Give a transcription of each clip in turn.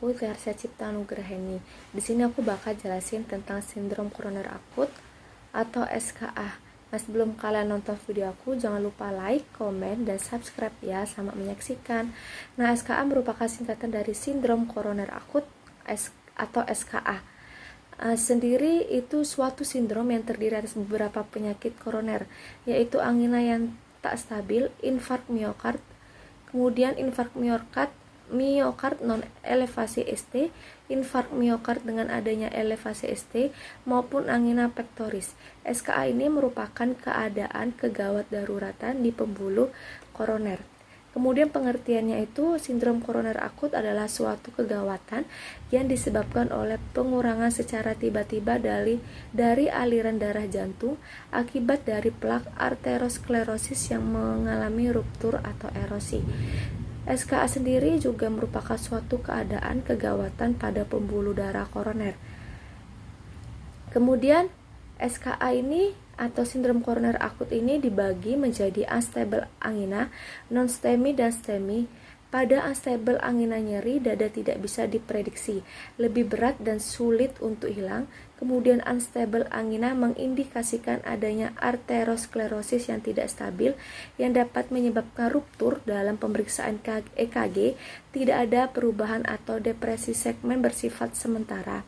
aku Tiarsya Cipta Nugraheni. Di sini aku bakal jelasin tentang sindrom koroner akut atau SKA. Nah, sebelum kalian nonton video aku, jangan lupa like, komen, dan subscribe ya, selamat menyaksikan. Nah, SKA merupakan singkatan dari sindrom koroner akut atau SKA. Sendiri itu suatu sindrom yang terdiri atas beberapa penyakit koroner, yaitu angina yang tak stabil, infark miokard, kemudian infark miokard non elevasi ST, infark miokard dengan adanya elevasi ST, maupun angina pectoris. SKA ini merupakan keadaan kegawat daruratan di pembuluh koroner. Kemudian pengertiannya itu, sindrom koroner akut adalah suatu kegawatan yang disebabkan oleh pengurangan secara tiba-tiba dari aliran darah jantung akibat dari plak arteriosklerosis yang mengalami ruptur atau erosi. SKA sendiri juga merupakan suatu keadaan kegawatan pada pembuluh darah koroner. Kemudian SKA ini atau sindrom koroner akut ini dibagi menjadi unstable angina, non-STEMI, dan STEMI. Pada unstable angina nyeri dada tidak bisa diprediksi, lebih berat dan sulit untuk hilang. Kemudian unstable angina mengindikasikan adanya arteriosklerosis yang tidak stabil yang dapat menyebabkan ruptur. Dalam pemeriksaan EKG tidak ada perubahan atau depresi segmen bersifat sementara.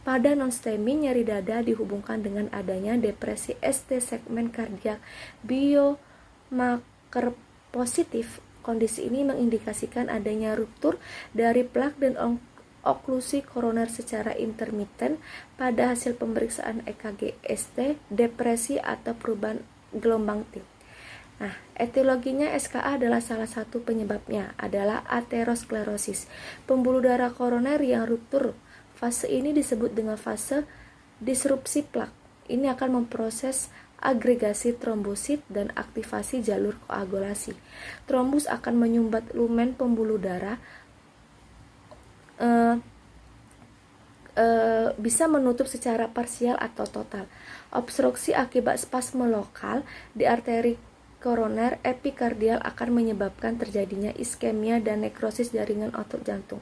Pada non-STEMI, nyeri dada dihubungkan dengan adanya depresi ST segmen kardiak biomarker positif. Kondisi ini mengindikasikan adanya ruptur dari plak dan oklusi koroner secara intermiten. Pada hasil pemeriksaan EKG ST, depresi atau perubahan gelombang T. Nah, etiologinya SKA adalah salah satu penyebabnya adalah aterosklerosis, pembuluh darah koroner yang ruptur. Fase ini disebut dengan fase disrupsi plak. Ini akan memproses agregasi trombosit dan aktivasi jalur koagulasi. Trombus akan menyumbat lumen pembuluh darah, bisa menutup secara parsial atau total. Obstruksi akibat spasme lokal di arteri koroner epikardial akan menyebabkan terjadinya iskemia dan nekrosis jaringan otot jantung.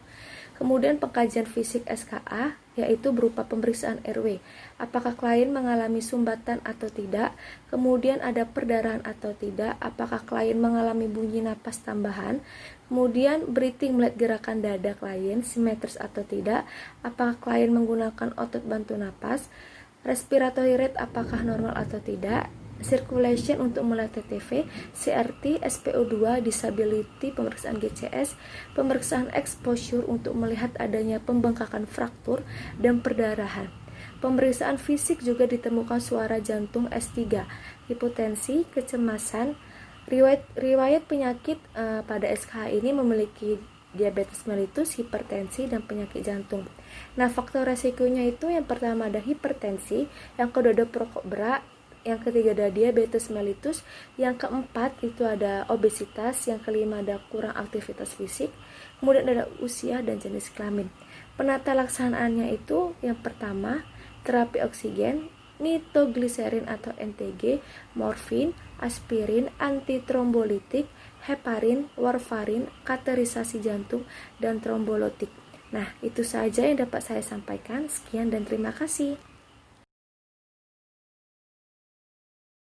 Kemudian pengkajian fisik SKA yaitu berupa pemeriksaan RW, apakah klien mengalami sumbatan atau tidak, kemudian ada perdarahan atau tidak, apakah klien mengalami bunyi napas tambahan, kemudian breathing melihat gerakan dada klien simetris atau tidak, apakah klien menggunakan otot bantu napas, respiratory rate apakah normal atau tidak, circulation untuk melihat TTV, CRT, SpO2, disability, pemeriksaan GCS, pemeriksaan exposure untuk melihat adanya pembengkakan fraktur dan perdarahan. Pemeriksaan fisik juga ditemukan suara jantung S3, hipotensi, kecemasan, riwayat penyakit pada SKA ini memiliki diabetes mellitus, hipertensi, dan penyakit jantung. Nah, faktor resikonya itu yang pertama ada hipertensi, yang kedua ada perokok berat, yang ketiga ada diabetes mellitus, yang keempat itu ada obesitas, yang kelima ada kurang aktivitas fisik, kemudian ada usia dan jenis kelamin. Penata laksanaannya itu yang pertama terapi oksigen, nitrogliserin atau NTG, morfin, aspirin, antitrombolitik, heparin, warfarin, kateterisasi jantung, dan trombolitik. Nah, itu saja yang dapat saya sampaikan. Sekian dan terima kasih.